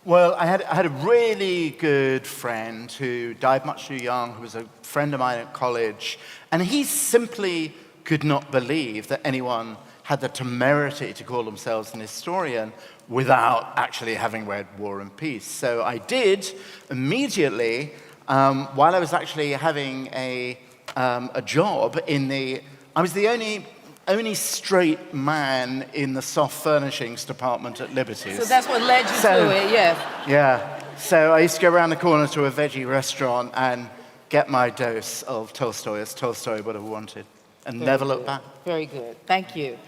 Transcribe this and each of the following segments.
Well, I had a really good friend who died much too young, who was a friend of mine at college, and he simply could not believe that anyone had the temerity to call themselves an historian without actually having read War and Peace. So I did immediately, while I was actually having a job I was the only straight man in the soft furnishings department at Liberty's. So that's what led you to it, yes. Yeah. So I used to go around the corner to a veggie restaurant and get my dose of Tolstoy, as Tolstoy would have wanted, and never look back. Very good. Thank you.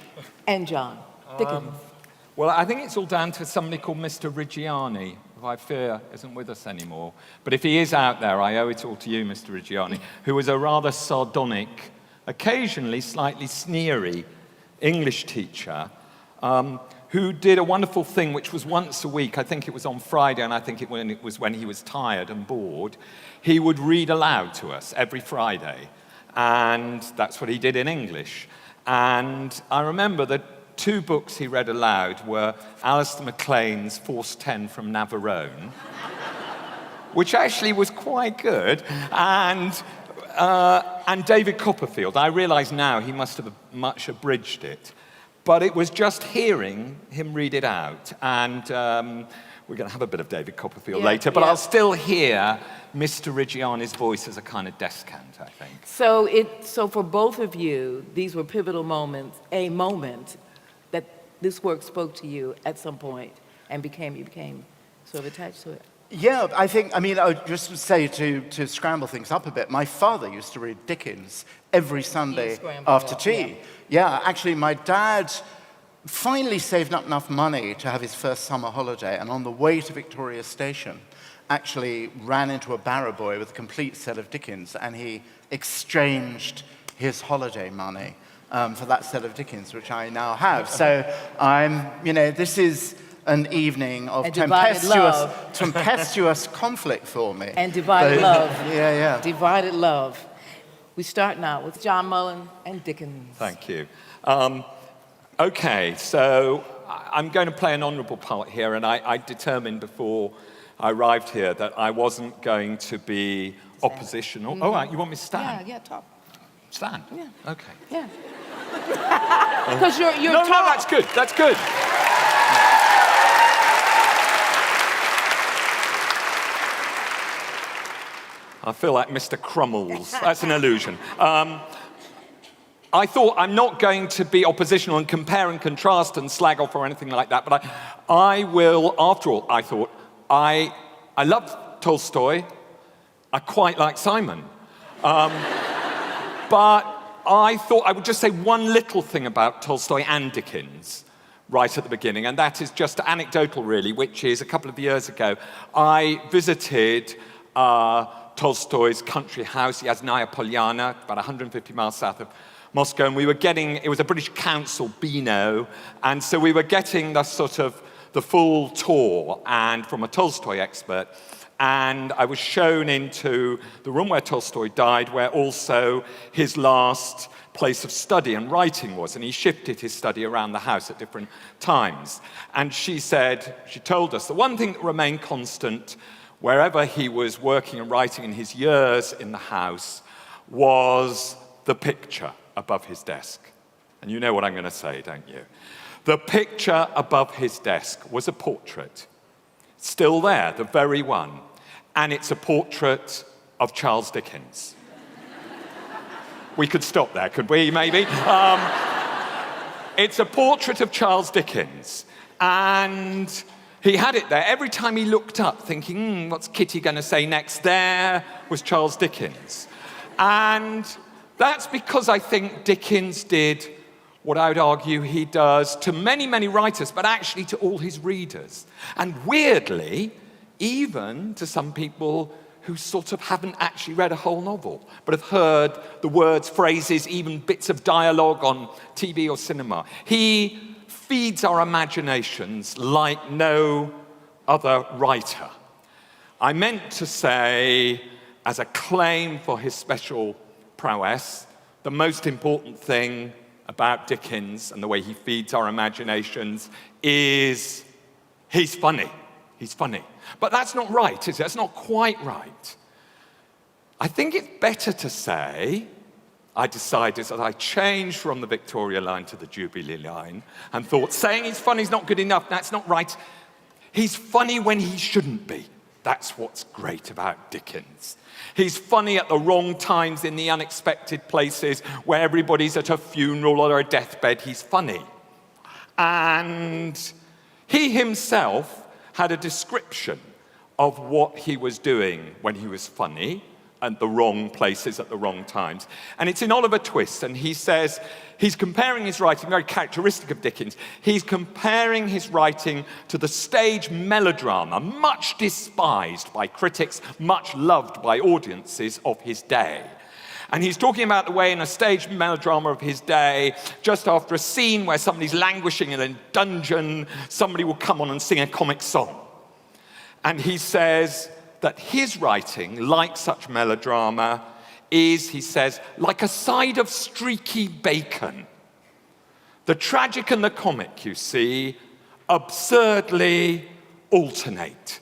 And John, Dickens. Well, I think it's all down to somebody called Mr. Reggiani, who I fear isn't with us anymore. But if he is out there, I owe it all to you, Mr. Reggiani, who was a rather sardonic, occasionally slightly sneery English teacher who did a wonderful thing, which was once a week. I think it was on Friday, and I think it was when he was tired and bored. He would read aloud to us every Friday, and that's what he did in English. And I remember the two books he read aloud were Alistair MacLean's Force 10 from Navarone, which actually was quite good, and David Copperfield. I realise now he must have much abridged it, but it was just hearing him read it out. And we're going to have a bit of David Copperfield later, but I'll still hear Mr. Reggiani's voice as a kind of descant, I think. So for both of you, these were pivotal moments, a moment that this work spoke to you at some point and you became sort of attached to it. Yeah, I would just say to scramble things up a bit, my father used to read Dickens every Sunday after tea. Yeah, actually, my dad finally saved up enough money to have his first summer holiday, and on the way to Victoria Station, actually ran into a barrow boy with a complete set of Dickens, and he exchanged his holiday money for that set of Dickens, which I now have. So this is an evening of tempestuous conflict for me. And divided love. Yeah. Divided love. We start now with John Mullen and Dickens. Thank you. Okay, so I'm going to play an honourable part here, and I determined before I arrived here that I wasn't going to be oppositional. Mm-hmm. Oh, right, you want me to stand? Yeah, talk. Stand? Yeah. Okay. Yeah. Because you're No, that's good. That's good. I feel like Mr. Crummles. That's an illusion. I thought I'm not going to be oppositional and compare and contrast and slag off or anything like that, but I will, after all, I thought, I love Tolstoy. I quite like Simon. But I thought I would just say one little thing about Tolstoy and Dickens right at the beginning, and that is just anecdotal, really, which is a couple of years ago, I visited Tolstoy's country house. He has Naya Polyana, about 150 miles south of Moscow, and it was a British council Beano, and so we were getting the full tour, and from a Tolstoy expert, and I was shown into the room where Tolstoy died, where also his last place of study and writing was, and he shifted his study around the house at different times. And she told us, the one thing that remained constant wherever he was working and writing in his years in the house was the picture above his desk. And you know what I'm going to say, don't you? The picture above his desk was a portrait. Still there, the very one. And it's a portrait of Charles Dickens. We could stop there, could we, maybe? It's a portrait of Charles Dickens. And he had it there. Every time he looked up, thinking, what's Kitty going to say next? There was Charles Dickens. And that's because I think Dickens did what I would argue he does to many, many writers, but actually to all his readers. And weirdly, even to some people who sort of haven't actually read a whole novel, but have heard the words, phrases, even bits of dialogue on TV or cinema. He feeds our imaginations like no other writer. I meant to say, as a claim for his special prowess, the most important thing about Dickens and the way he feeds our imaginations is he's funny. he's funny. But that's not right, is it? That's not quite right. I think it's better to say, I decided that I changed from the Victoria line to the Jubilee line and thought saying he's funny is not good enough. That's not right. He's funny when he shouldn't be. That's what's great about Dickens. He's funny at the wrong times in the unexpected places where everybody's at a funeral or a deathbed. He's funny. And he himself had a description of what he was doing when he was funny at the wrong places at the wrong times. And it's in Oliver Twist, and he says, he's comparing his writing, very characteristic of Dickens, he's comparing his writing to the stage melodrama, much despised by critics, much loved by audiences of his day. And he's talking about the way in a stage melodrama of his day, just after a scene where somebody's languishing in a dungeon, somebody will come on and sing a comic song. And he says that his writing, like such melodrama, is, he says, like a side of streaky bacon. The tragic and the comic, you see, absurdly alternate.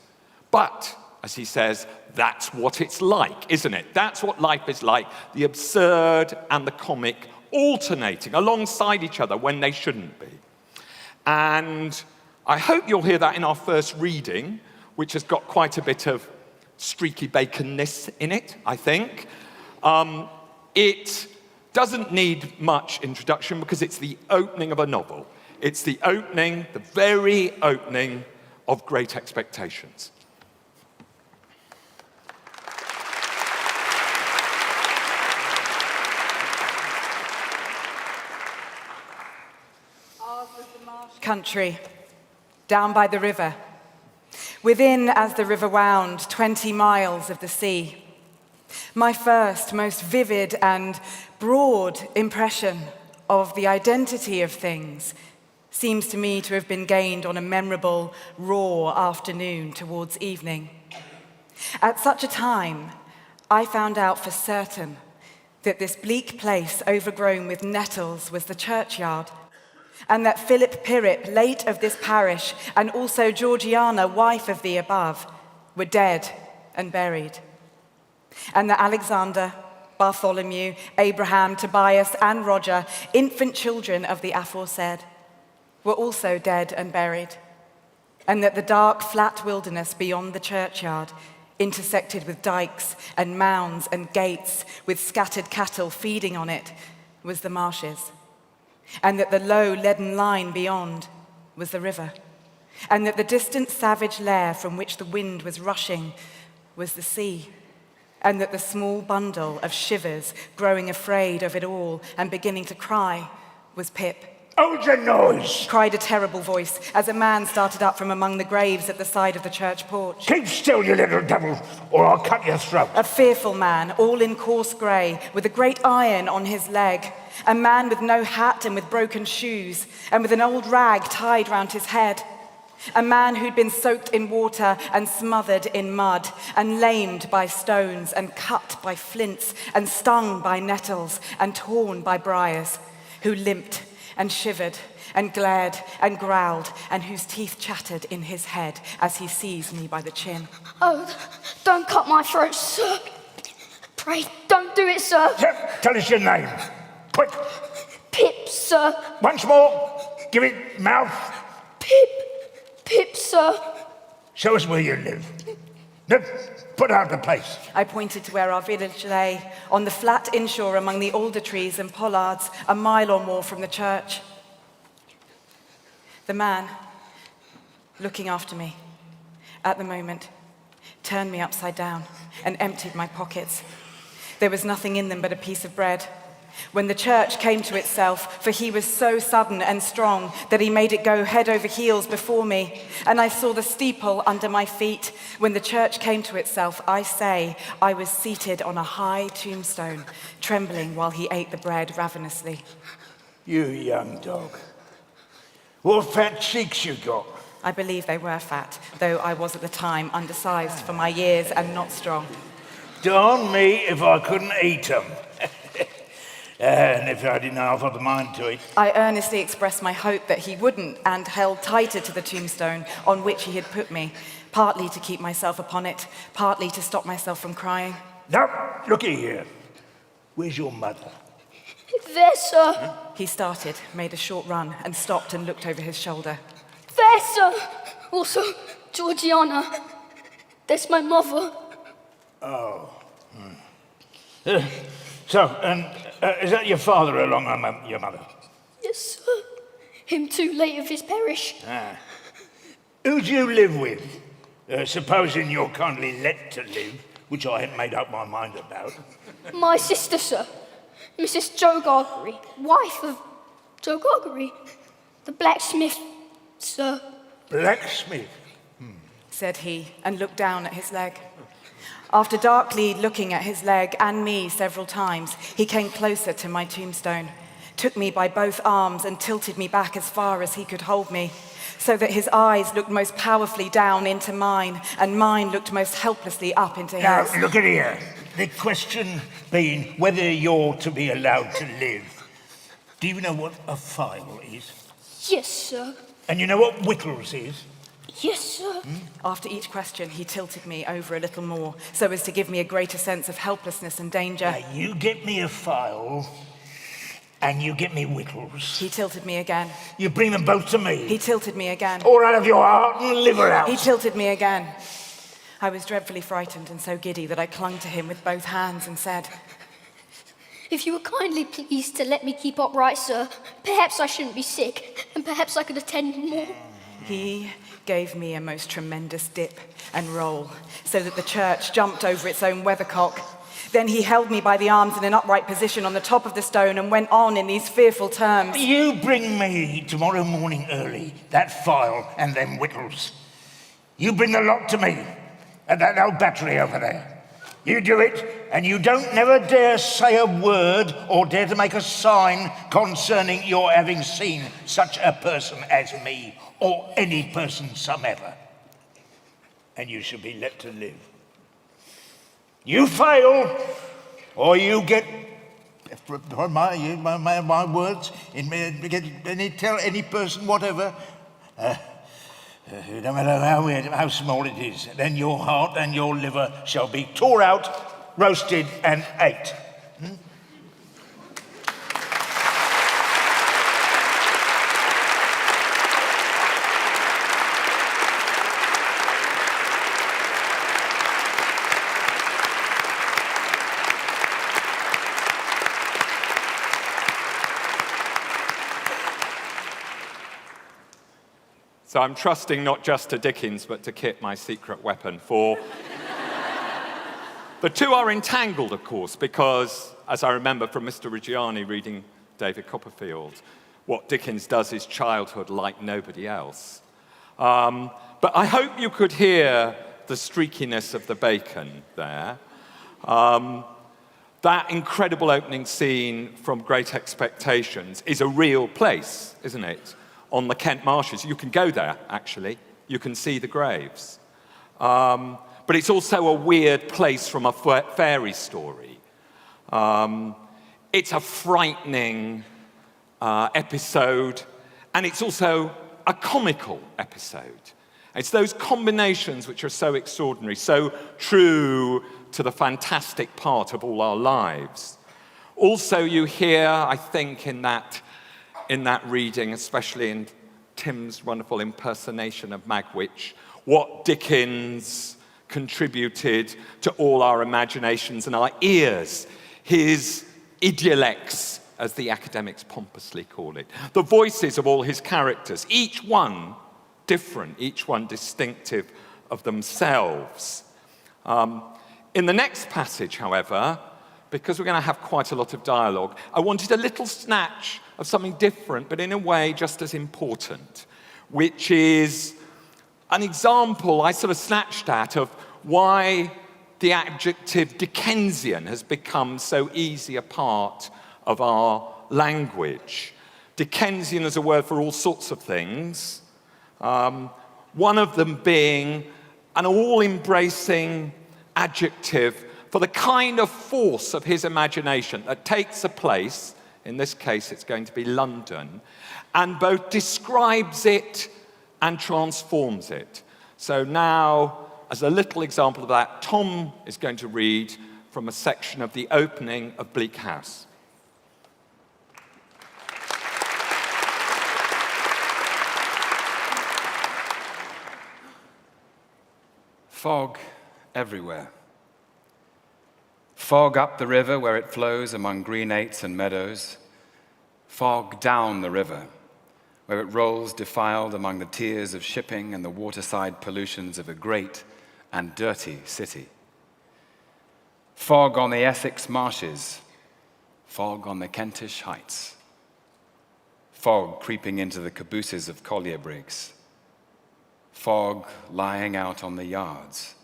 But, as he says, that's what it's like, isn't it? That's what life is like, the absurd and the comic alternating alongside each other when they shouldn't be. And I hope you'll hear that in our first reading, which has got quite a bit of streaky baconness in it, I think. It doesn't need much introduction because it's the opening of a novel. It's the opening, the very opening of Great Expectations. Ours was the marsh country, down by the river. Within, as the river wound, 20 miles of the sea. My first, most vivid and broad impression of the identity of things seems to me to have been gained on a memorable, raw afternoon towards evening. At such a time, I found out for certain that this bleak place overgrown with nettles was the churchyard, and that Philip Pirrip, late of this parish, and also Georgiana, wife of the above, were dead and buried. And that Alexander, Bartholomew, Abraham, Tobias, and Roger, infant children of the aforesaid, were also dead and buried. And that the dark, flat wilderness beyond the churchyard, intersected with dikes and mounds and gates, with scattered cattle feeding on it, was the marshes. And that the low leaden line beyond was the river, and that the distant savage lair from which the wind was rushing was the sea, and that the small bundle of shivers growing afraid of it all and beginning to cry was Pip. Hold your noise! Cried a terrible voice as a man started up from among the graves at the side of the church porch. Keep still, you little devil, or I'll cut your throat. A fearful man, all in coarse grey, with a great iron on his leg. A man with no hat and with broken shoes, and with an old rag tied round his head. A man who'd been soaked in water and smothered in mud, and lamed by stones, and cut by flints, and stung by nettles, and torn by briars, who limped and shivered and glared and growled, and whose teeth chattered in his head as he seized me by the chin. Oh, don't cut my throat, sir. Pray, don't do it, sir. Tell us your name. Quick. Pip, sir. Once more. Give it mouth. Pip, sir. Show us where you live. No, put out the place. I pointed to where our village lay, on the flat inshore among the alder trees and pollards, a mile or more from the church. The man, looking after me, at the moment, turned me upside down and emptied my pockets. There was nothing in them but a piece of bread. When the church came to itself, for he was so sudden and strong that he made it go head over heels before me, and I saw the steeple under my feet. When the church came to itself, I say, I was seated on a high tombstone, trembling while he ate the bread ravenously. You young dog. What fat cheeks you got. I believe they were fat, though I was at the time undersized for my years and not strong. Darn me if I couldn't eat them. And if I didn't half of the mind to it. I earnestly expressed my hope that he wouldn't and held tighter to the tombstone on which he had put me, partly to keep myself upon it, partly to stop myself from crying. Now, looky here. Where's your mother? There, sir. He started, made a short run, and stopped and looked over his shoulder. There, sir. Also, Georgiana. That's my mother. So, and is that your father along with your mother? Yes, sir. Him too late of his parish. Who do you live with? Supposing you're kindly let to live, which I hadn't made up my mind about. My sister, sir. Mrs. Joe Gargery, wife of Joe Gargery, the blacksmith, sir. Blacksmith? Said he, and looked down at his leg. After darkly looking at his leg and me several times, he came closer to my tombstone, took me by both arms and tilted me back as far as he could hold me, so that his eyes looked most powerfully down into mine, and mine looked most helplessly up into his. Now, look at here. The question being whether you're to be allowed to live. Do you know what a file is? Yes, sir. And you know what whittles is? Yes, sir. After each question, he tilted me over a little more, so as to give me a greater sense of helplessness and danger. Now, you get me a file, and you get me whittles. He tilted me again. You bring them both to me. He tilted me again. All out of your heart and liver out. He tilted me again. I was dreadfully frightened and so giddy that I clung to him with both hands and said, If you were kindly pleased to let me keep upright, sir, perhaps I shouldn't be sick, and perhaps I could attend more. He gave me a most tremendous dip and roll, so that the church jumped over its own weathercock. Then he held me by the arms in an upright position on the top of the stone and went on in these fearful terms. You bring me tomorrow morning early that file and them whittles. You bring the lot to me at that old battery over there. You do it, and you don't never dare say a word or dare to make a sign concerning your having seen such a person as me, or any person somever. And you shall be let to live. You fail, or you get, my words, tell any person whatever, no matter how small it is, then your heart and your liver shall be tore out, roasted, and ate. So I'm trusting not just to Dickens, but to Kit, my secret weapon, for... The two are entangled, of course, because, as I remember from Mr. Reggiani reading David Copperfield, what Dickens does is childhood like nobody else. But I hope you could hear the streakiness of the bacon there. That incredible opening scene from Great Expectations is a real place, isn't it? On the Kent marshes. You can go there, actually. You can see the graves. But it's also a weird place from a fairy story. It's a frightening episode, and it's also a comical episode. It's those combinations which are so extraordinary, so true to the fantastic part of all our lives. Also, you hear, I think, in that reading, especially in Tim's wonderful impersonation of Magwitch, what Dickens contributed to all our imaginations and our ears, his idiolects, as the academics pompously call it, the voices of all his characters, each one different, each one distinctive of themselves. In the next passage, however, because we're going to have quite a lot of dialogue, I wanted a little snatch of something different, but in a way just as important, which is an example I sort of snatched at of why the adjective Dickensian has become so easy a part of our language. Dickensian is a word for all sorts of things, one of them being an all-embracing adjective for the kind of force of his imagination that takes a place, in this case it's going to be London, and both describes it and transforms it. So now, as a little example of that, Tom is going to read from a section of the opening of Bleak House. Fog everywhere. Fog up the river where it flows among greenates and meadows. Fog down the river where it rolls defiled among the tears of shipping and the waterside pollutions of a great and dirty city. Fog on the Essex marshes. Fog on the Kentish heights. Fog creeping into the cabooses of collier brigs. Fog lying out on the yards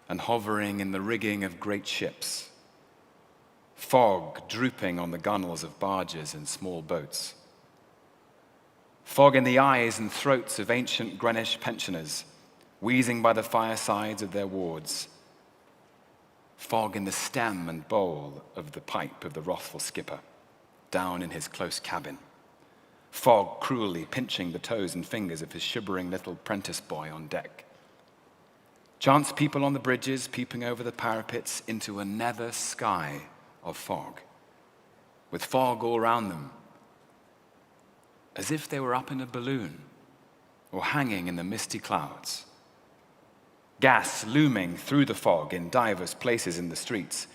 and hovering in the rigging of great ships. Fog drooping on the gunwales of barges and small boats. Fog in the eyes and throats of ancient Greenwich pensioners, wheezing by the firesides of their wards. Fog in the stem and bowl of the pipe of the wrathful skipper, down in his close cabin. Fog cruelly pinching the toes and fingers of his shivering little prentice boy on deck. Chance people on the bridges peeping over the parapets into a nether sky of fog, with fog all around them, as if they were up in a balloon or hanging in the misty clouds. Gas looming through the fog in divers places in the streets,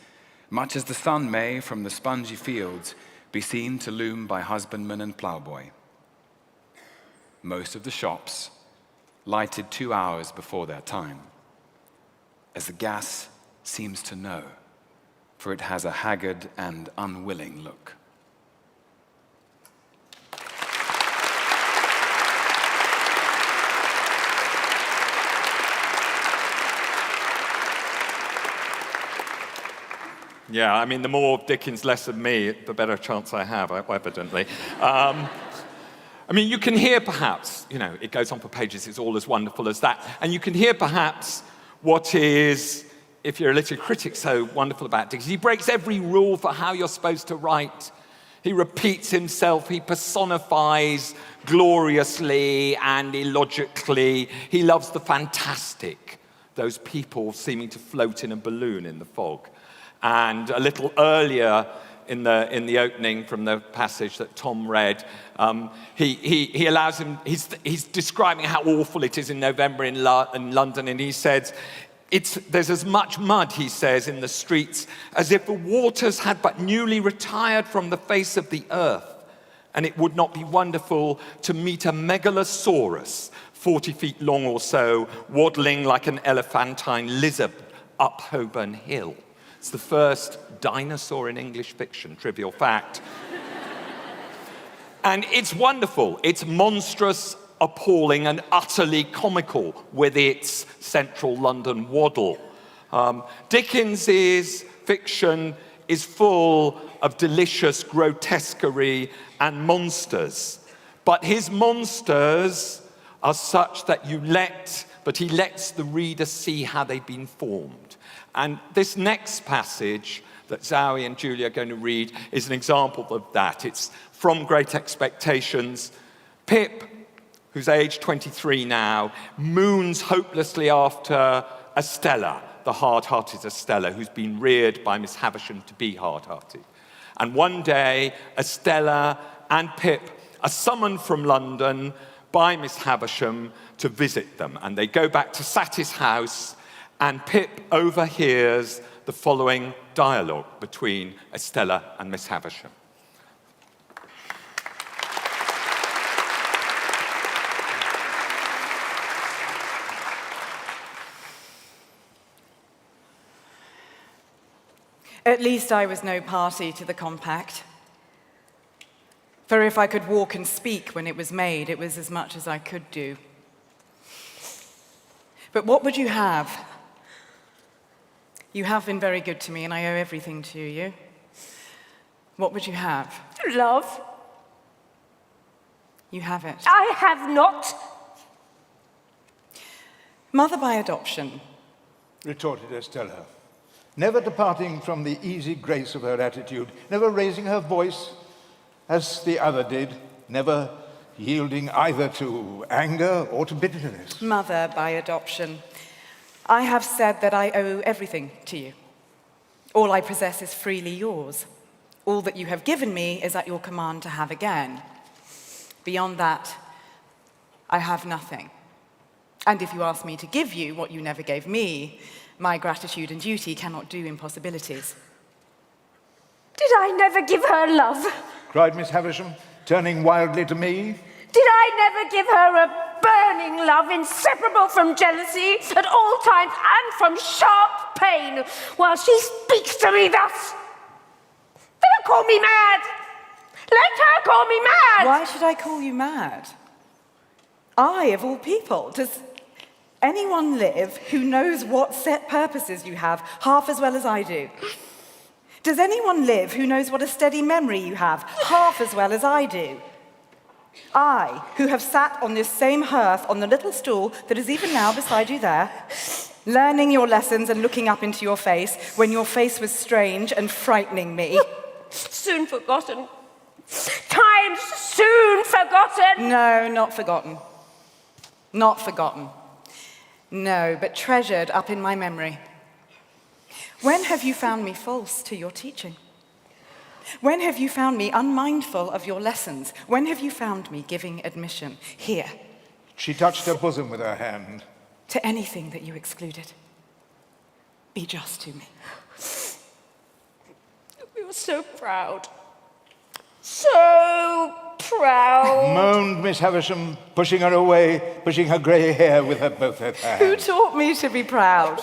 much as the sun may, from the spongy fields, be seen to loom by husbandman and ploughboy. Most of the shops lighted 2 hours before their time, as the gas seems to know, for it has a haggard and unwilling look. Yeah, I mean, the more Dickens, less of me, the better chance I have, evidently. I mean, you can hear perhaps, it goes on for pages, it's all as wonderful as that. And you can hear perhaps what is, if you're a literary critic, so wonderful about Dickens. He breaks every rule for how you're supposed to write. He repeats himself, he personifies gloriously and illogically. He loves the fantastic, those people seeming to float in a balloon in the fog. And a little earlier in the opening from the passage that Tom read, he allows him, he's describing how awful it is in November in London, and he says, there's as much mud, he says, in the streets as if the waters had but newly retired from the face of the earth, and it would not be wonderful to meet a megalosaurus, 40 feet long or so, waddling like an elephantine lizard up Holborn Hill. It's the first dinosaur in English fiction, trivial fact. And it's wonderful. It's monstrous, appalling, and utterly comical with its central London waddle. Dickens's fiction is full of delicious grotesquerie and monsters. But his monsters are such that he lets the reader see how they've been formed. And this next passage that Zawe and Julia are going to read is an example of that. It's from Great Expectations. Pip, who's aged 23 now, moons hopelessly after Estella, the hard-hearted Estella, who's been reared by Miss Havisham to be hard-hearted. And one day, Estella and Pip are summoned from London by Miss Havisham to visit them. And they go back to Satis house, and Pip overhears the following dialogue between Estella and Miss Havisham. At least I was no party to the compact. For if I could walk and speak when it was made, it was as much as I could do. But what would you have? You have been very good to me, and I owe everything to you. What would you have? Love. You have it. I have not. Mother by adoption. Retorted Estella. never departing from the easy grace of her attitude, never raising her voice as the other did, never yielding either to anger or to bitterness. Mother by adoption, I have said that I owe everything to you. All I possess is freely yours. All that you have given me is at your command to have again. Beyond that, I have nothing. And if you ask me to give you what you never gave me, my gratitude and duty cannot do impossibilities. Did I never give her love? Cried Miss Havisham, turning wildly to me. Did I never give her a burning love inseparable from jealousy at all times and from sharp pain while she speaks to me thus? Let her call me mad! Let her call me mad! Why should I call you mad? I, of all people, does anyone live who knows what set purposes you have half as well as I do? Does anyone live who knows what a steady memory you have half as well as I do? I, who have sat on this same hearth on the little stool that is even now beside you there, learning your lessons and looking up into your face when your face was strange and frightening me. Soon forgotten. Times soon forgotten. No, not forgotten. Not forgotten. No, but treasured up in my memory. When have you found me false to your teaching? When have you found me unmindful of your lessons? When have you found me giving admission? Here. She touched her bosom with her hand. To anything that you excluded. Be just to me. We were so proud. So proud. Moaned Miss Havisham, pushing her away, pushing her grey hair with both her hands. Who taught me to be proud?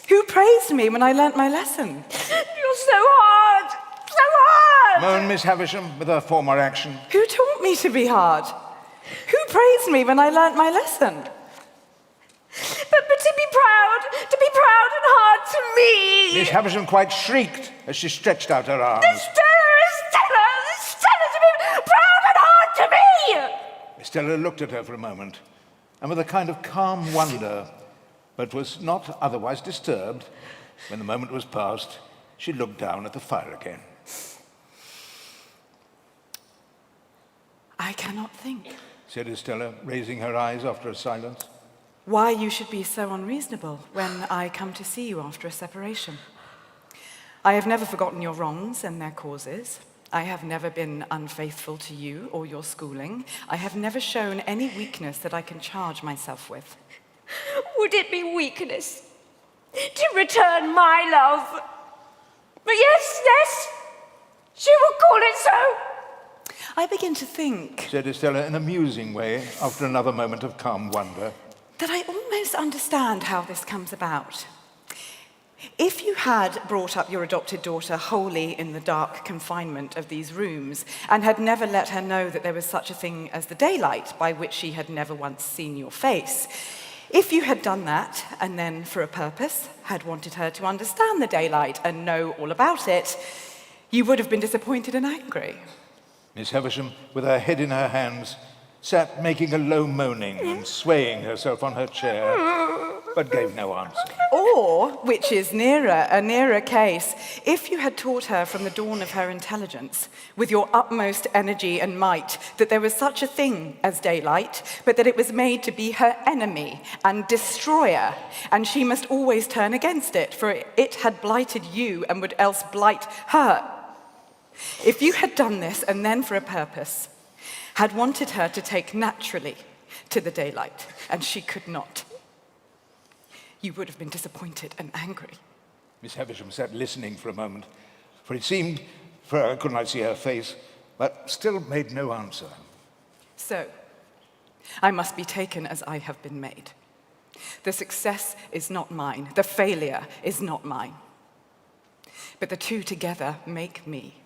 Who praised me when I learnt my lesson? You're so hard. So hard. Moaned Miss Havisham with her former action. Who taught me to be hard? Who praised me when I learnt my lesson? But to be proud and hard to me. Miss Havisham quite shrieked as she stretched out her arms. Stella, to be proud and hard to me. Stella looked at her for a moment, and with a kind of calm wonder, but was not otherwise disturbed, when the moment was past, she looked down at the fire again. I cannot think, said Estella, raising her eyes after a silence. Why you should be so unreasonable when I come to see you after a separation. I have never forgotten your wrongs and their causes. I have never been unfaithful to you or your schooling. I have never shown any weakness that I can charge myself with. Would it be weakness to return my love? But yes, she will call it so. I begin to think, said Estella in a musing way after another moment of calm wonder, that I almost understand how this comes about. If you had brought up your adopted daughter wholly in the dark confinement of these rooms and had never let her know that there was such a thing as the daylight by which she had never once seen your face, if you had done that and then for a purpose had wanted her to understand the daylight and know all about it, you would have been disappointed and angry. Miss Havisham, with her head in her hands, sat making a low moaning and swaying herself on her chair, but gave no answer. Or, which is a nearer case, if you had taught her from the dawn of her intelligence, with your utmost energy and might, that there was such a thing as daylight, but that it was made to be her enemy and destroyer, and she must always turn against it, for it had blighted you and would else blight her. If you had done this, and then for a purpose, had wanted her to take naturally to the daylight, and she could not, you would have been disappointed and angry. Miss Havisham sat listening for a moment, for it seemed, for I could not see her face, but still made no answer. So, I must be taken as I have been made. The success is not mine, the failure is not mine, but the two together make me.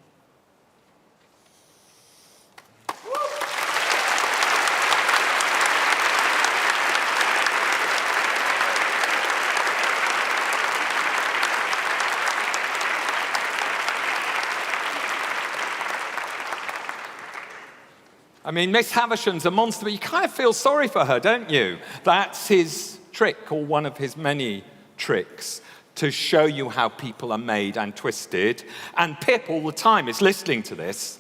I mean, Miss Havisham's a monster, but you kind of feel sorry for her, don't you? That's his trick, or one of his many tricks, to show you how people are made and twisted. And Pip all the time is listening to this,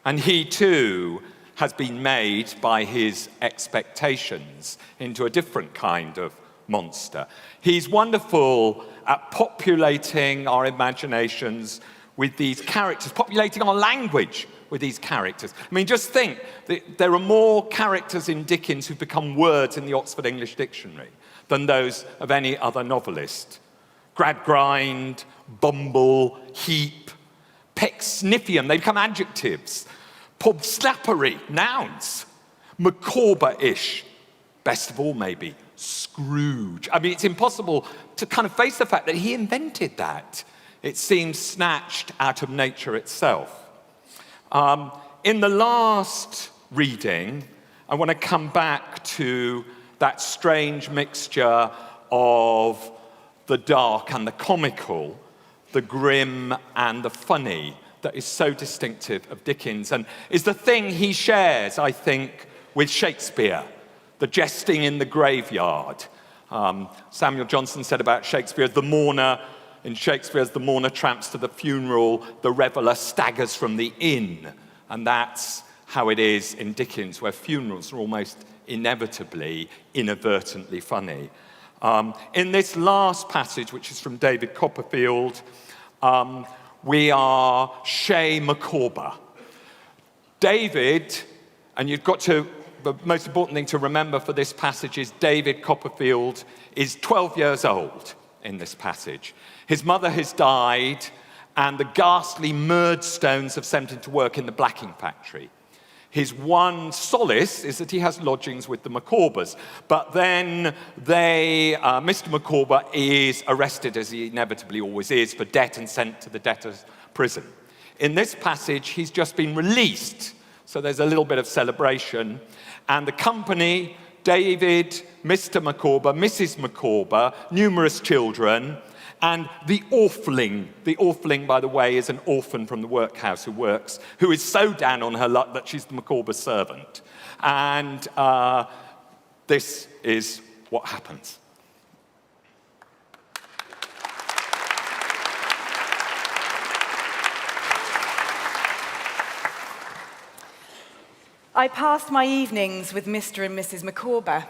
and he too has been made by his expectations into a different kind of monster. He's wonderful at populating our imaginations with these characters, populating our language with these characters. I mean, just think that there are more characters in Dickens who've become words in the Oxford English Dictionary than those of any other novelist. Gradgrind, bumble, heap, pecksniffian, they become adjectives. Pobslappery, nouns. Micawber-ish, best of all maybe, Scrooge. I mean, it's impossible to kind of face the fact that he invented that. It seems snatched out of nature itself. In the last reading, I want to come back to that strange mixture of the dark and the comical, the grim and the funny that is so distinctive of Dickens, and is the thing he shares, I think, with Shakespeare, the jesting in the graveyard. Samuel Johnson said about Shakespeare, the mourner, in Shakespeare's the mourner tramps to the funeral, the reveller staggers from the inn. And that's how it is in Dickens, where funerals are almost inevitably, inadvertently funny. In this last passage, which is from David Copperfield, we are Shay Micawber. David, and you've got to, the most important thing to remember for this passage is David Copperfield is 12 years old in this passage. His mother has died, and the ghastly Murdstones have sent him to work in the blacking factory. His one solace is that he has lodgings with the Micawbers, but then Mr. Micawber is arrested, as he inevitably always is, for debt and sent to the debtor's prison. In this passage, he's just been released, so there's a little bit of celebration, and the company, David, Mr. Micawber, Mrs. Micawber, numerous children, and the Orpheling, by the way, is an orphan from the workhouse who is so down on her luck that she's the Micawber's servant. And this is what happens. I passed my evenings with Mr. and Mrs. Micawber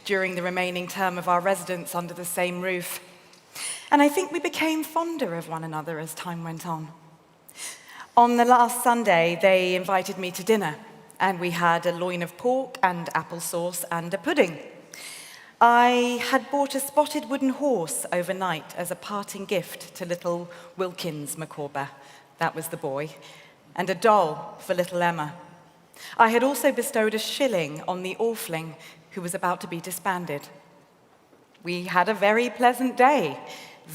during the remaining term of our residence under the same roof. And I think we became fonder of one another as time went on. On the last Sunday, they invited me to dinner, and we had a loin of pork and applesauce and a pudding. I had bought a spotted wooden horse overnight as a parting gift to little Wilkins Micawber, that was the boy, and a doll for little Emma. I had also bestowed a shilling on the Orpheling, who was about to be disbanded. We had a very pleasant day,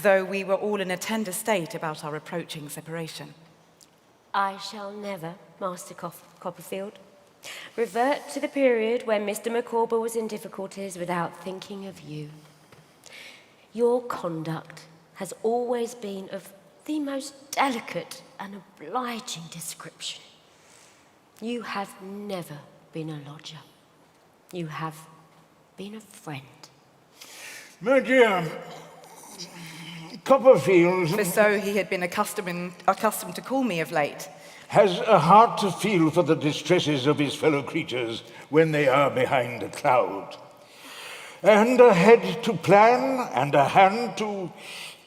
though we were all in a tender state about our approaching separation. I shall never, Master Copperfield, revert to the period when Mr. Micawber was in difficulties without thinking of you. Your conduct has always been of the most delicate and obliging description. You have never been a lodger. You have been a friend. My dear, Copperfield... For so he had been accustomed to call me of late. ...has a heart to feel for the distresses of his fellow creatures when they are behind a cloud, and a head to plan, and a hand to,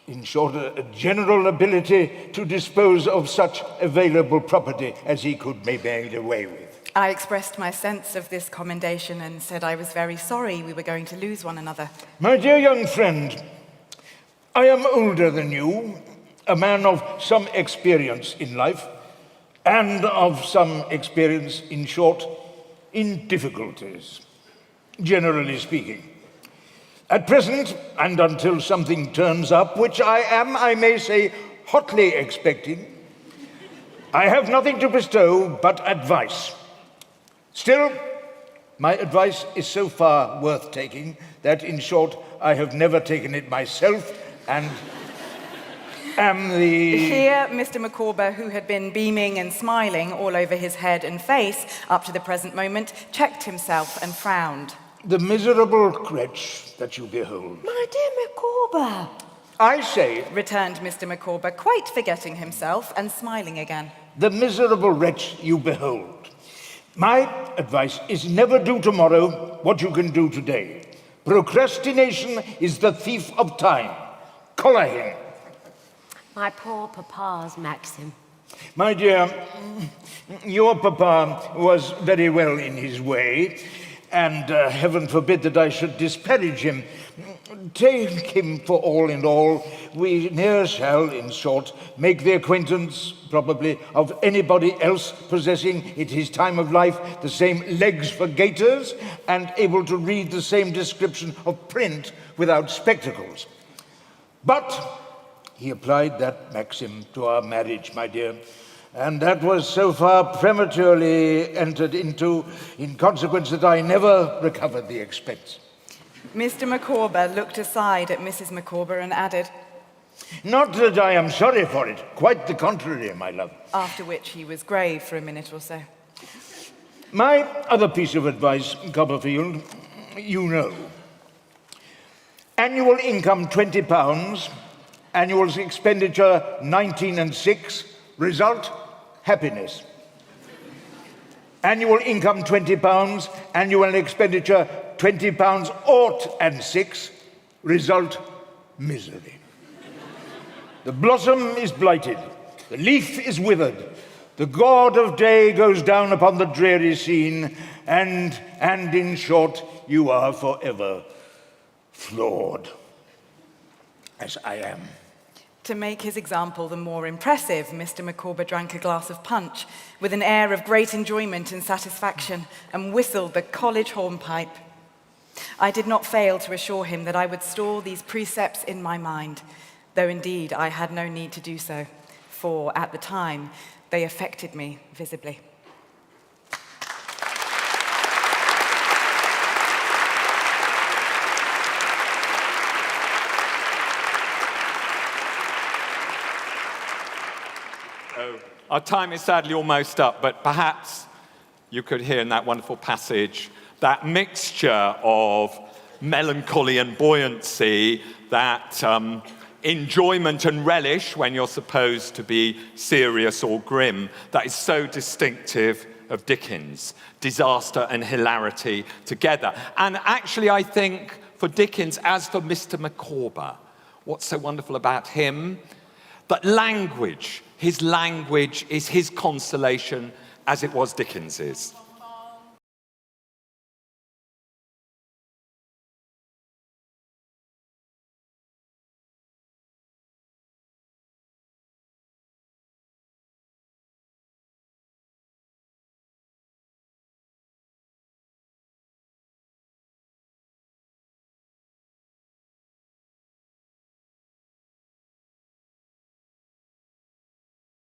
in short, a general ability to dispose of such available property as he could be made away with. I expressed my sense of this commendation and said I was very sorry we were going to lose one another. My dear young friend, I am older than you, a man of some experience in life, and of some experience, in short, in difficulties, generally speaking. At present, and until something turns up, which I am, I may say, hotly expecting, I have nothing to bestow but advice. Still, my advice is so far worth taking that, in short, I have never taken it myself and am the... Here, Mr. Micawber, who had been beaming and smiling all over his head and face up to the present moment, checked himself and frowned. The miserable wretch that you behold. My dear Micawber, I say, returned Mr. Micawber, quite forgetting himself and smiling again. the miserable wretch you behold. My advice is never do tomorrow what you can do today. Procrastination is the thief of time. Collar him. My poor papa's maxim. My dear, your papa was very well in his way, and heaven forbid that I should disparage him. Take him for all in all. We ne'er shall, in short, make the acquaintance, probably, of anybody else possessing at his time of life the same legs for gaiters and able to read the same description of print without spectacles. But he applied that maxim to our marriage, my dear, and that was so far prematurely entered into in consequence that I never recovered the expense. Mr. Micawber looked aside at Mrs. Micawber and added, Not that I am sorry for it, quite the contrary, my love. after which he was grave for a minute or so. My other piece of advice, Copperfield, you know. Annual income £20, annual expenditure 19 and 6, result, happiness. Annual income £20, annual expenditure £20 ought and 6, result, misery. The blossom is blighted, the leaf is withered, the god of day goes down upon the dreary scene, and in short, you are forever flawed, as I am. To make his example the more impressive, Mr. Micawber drank a glass of punch with an air of great enjoyment and satisfaction and whistled the college hornpipe. I did not fail to assure him that I would store these precepts in my mind, though indeed I had no need to do so, for at the time they affected me visibly. Our time is sadly almost up, but perhaps you could hear in that wonderful passage that mixture of melancholy and buoyancy, that enjoyment and relish when you're supposed to be serious or grim, that is so distinctive of Dickens. Disaster and hilarity together. And actually, I think for Dickens, as for Mr. Micawber, what's so wonderful about him, that language, his language is his consolation as it was Dickens's.